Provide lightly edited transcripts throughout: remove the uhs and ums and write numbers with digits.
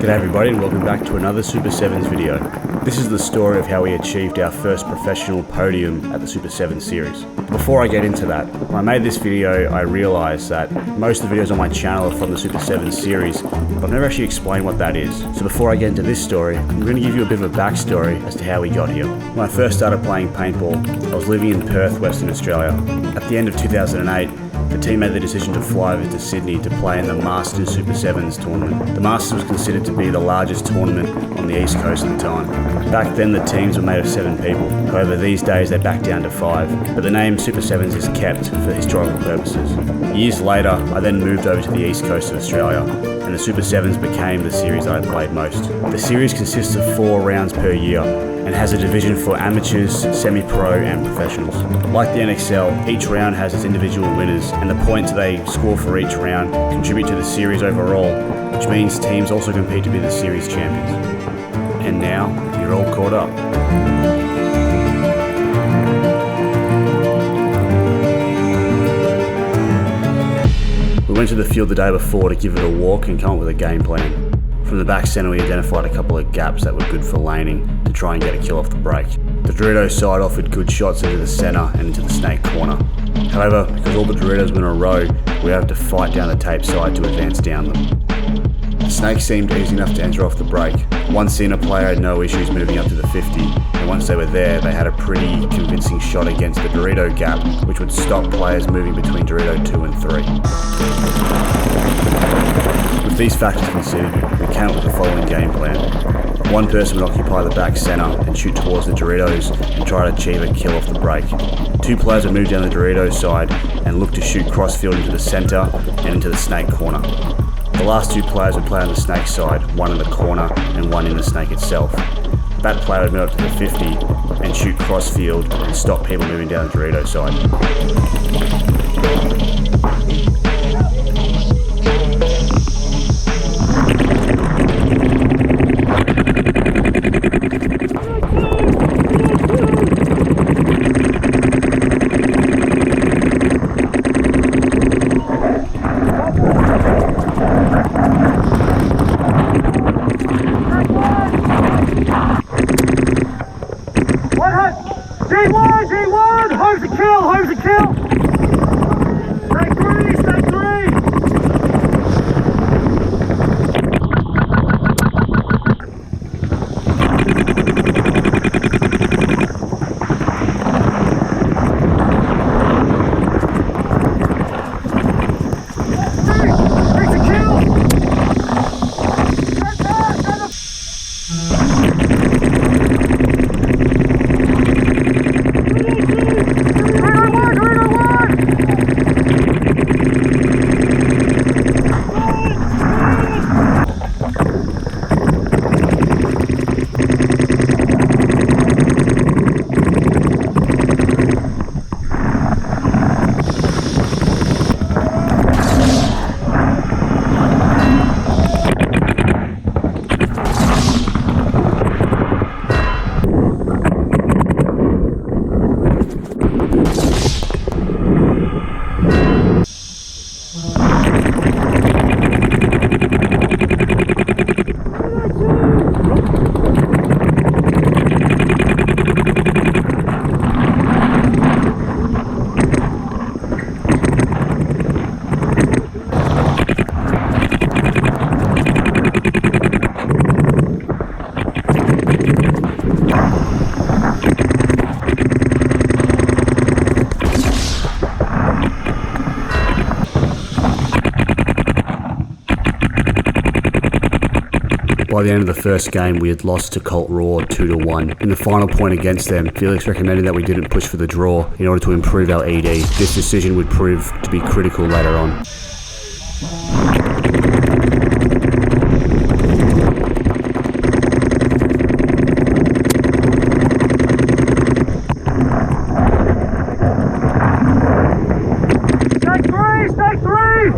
G'day everybody and welcome back to another Super Sevens video. This is the story of how we achieved our first professional podium at the Super Sevens series. Before I get into that, when I made this video I realised that most of the videos on my channel are from the Super Sevens series, but I've never actually explained what that is. So before I get into this story, I'm going to give you a bit of a backstory as to how we got here. When I first started playing paintball, I was living in Perth, Western Australia. At the end of 2008, the team made the decision to fly over to Sydney to play in the Masters Super Sevens tournament. The Masters was considered to be the largest tournament on the East Coast at the time. Back then the teams were made of 7 people, however these days they're back down to 5, but the name Super Sevens is kept for historical purposes. Years later, I then moved over to the East Coast of Australia, and the Super Sevens became the series that I played most. The series consists of 4 rounds per year, and has a division for amateurs, semi-pro and professionals. Like the NXL, each round has its individual winners, and the points they score for each round contribute to the series overall, which means teams also compete to be the series champions. And now, you're all caught up. We went to the field the day before to give it a walk and come up with a game plan. From the back centre we identified a couple of gaps that were good for laning to try and get a kill off the break. The Dorito side offered good shots into the centre and into the snake corner. However, because all the Doritos were in a row, we had to fight down the tape side to advance down them. The snake seemed easy enough to enter off the break. One Cena player had no issues moving up to the 50, and once they were there, they had a pretty convincing shot against the Dorito gap, which would stop players moving between Dorito 2 and 3. With these factors considered, we came up with the following game plan. One person would occupy the back centre and shoot towards the Doritos and try to achieve a kill off the break. 2 players would move down the Doritos side and look to shoot crossfield into the centre and into the snake corner. The last 2 players would play on the snake side, one in the corner and one in the snake itself. That player would move up to the 50 and shoot crossfield and stop people moving down the Dorito side. G1, home's a kill! Stake 3! By the end of the first game, we had lost to Colt Raw 2-1. In the final point against them, Felix recommended that we didn't push for the draw in order to improve our ED. This decision would prove to be critical later on. Stake 3!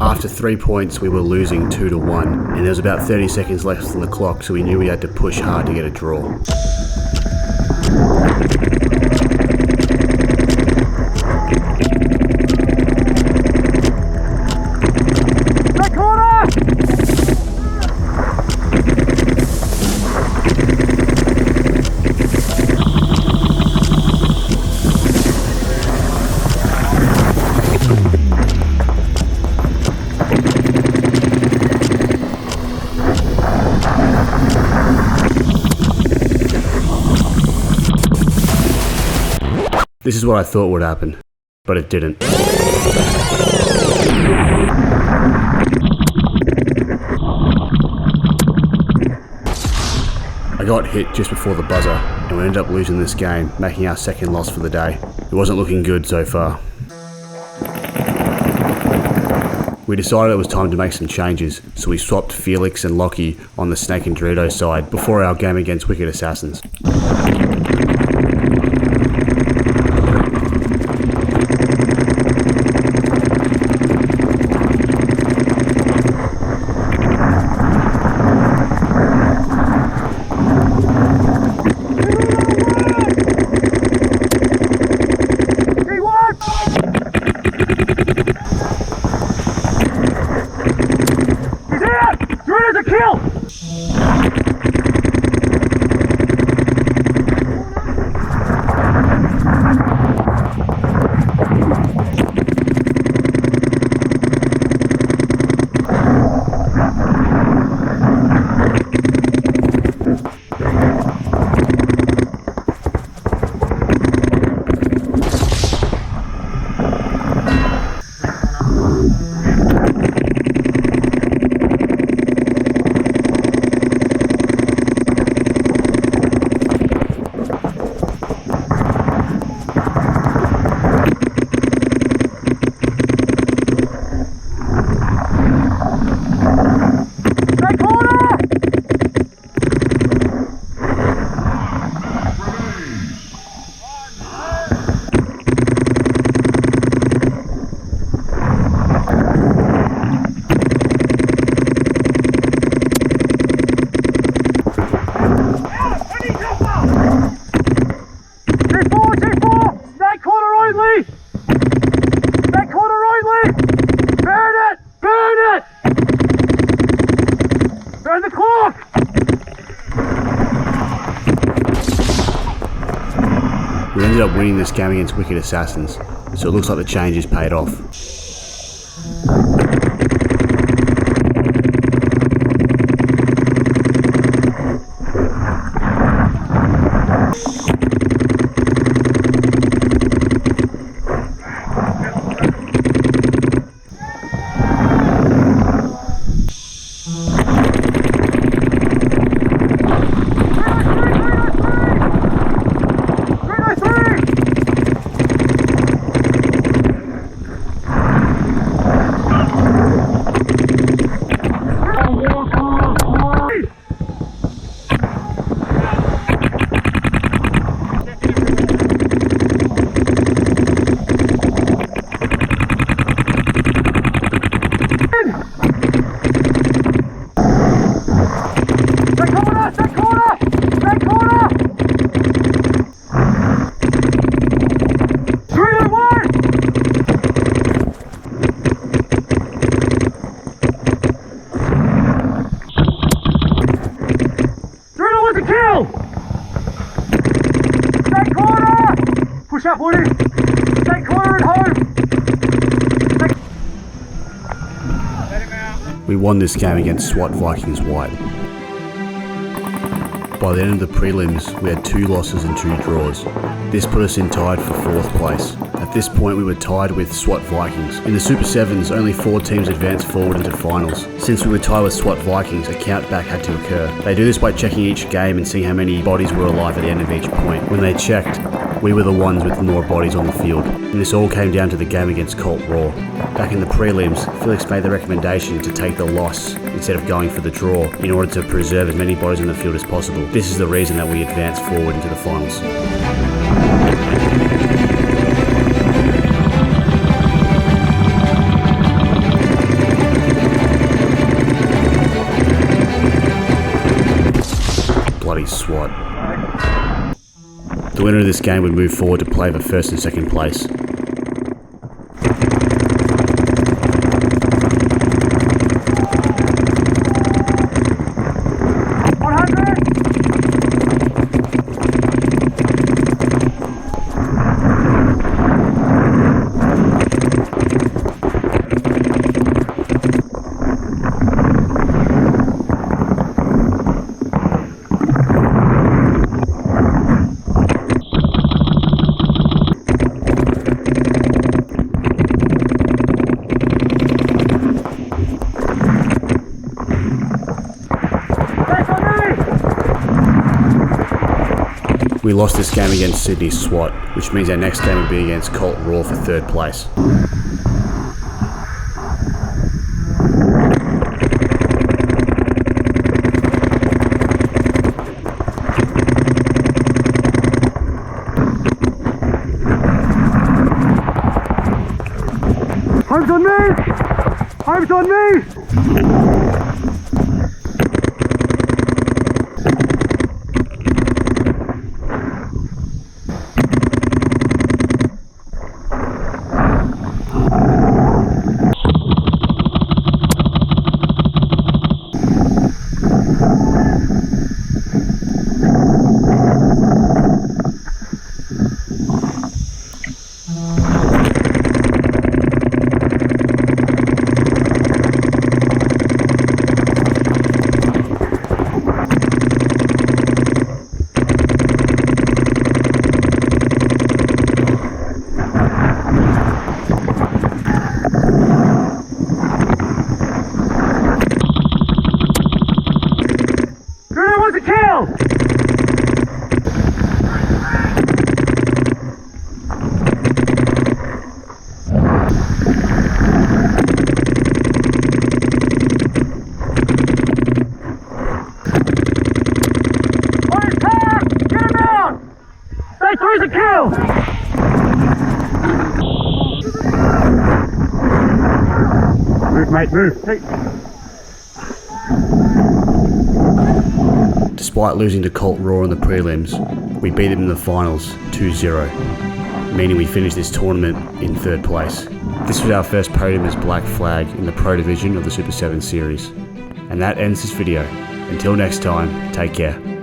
After 3 points, we were losing 2-1, and there was about 30 seconds left on the clock, so we knew we had to push hard to get a draw. This is what I thought would happen, but it didn't. I got hit just before the buzzer, and we ended up losing this game, making our second loss for the day. It wasn't looking good so far. We decided it was time to make some changes, so we swapped Felix and Lockie on the Snake and Dorito side before our game against Wicked Assassins. We ended up winning this game against Wicked Assassins, so it looks like the changes paid off. Push up, Woody! Take corner and home! We won this game against SWAT Vikings White. By the end of the prelims, we had 2 losses and 2 draws. This put us in tied for 4th place. At this point, we were tied with SWAT Vikings. In the Super 7s, only 4 teams advanced forward into finals. Since we were tied with SWAT Vikings, a countback had to occur. They do this by checking each game and seeing how many bodies were alive at the end of each point. When they checked, we were the ones with more bodies on the field. And this all came down to the game against Colt Raw. Back in the prelims, Felix made the recommendation to take the loss instead of going for the draw in order to preserve as many bodies on the field as possible. This is the reason that we advanced forward into the finals. Bloody SWAT. The winner of this game would move forward to play for 1st and 2nd place. We lost this game against Sydney SWAT, which means our next game would be against Colt Raw for 3rd place. Home's on me! Home's on me! Where's the kill? Move, mate, move. Hey. Despite losing to Colt Raw in the prelims, we beat them in the finals 2-0, meaning we finished this tournament in 3rd place. This was our first podium as Black Flag in the Pro Division of the Super 7 series. And that ends this video. Until next time, take care.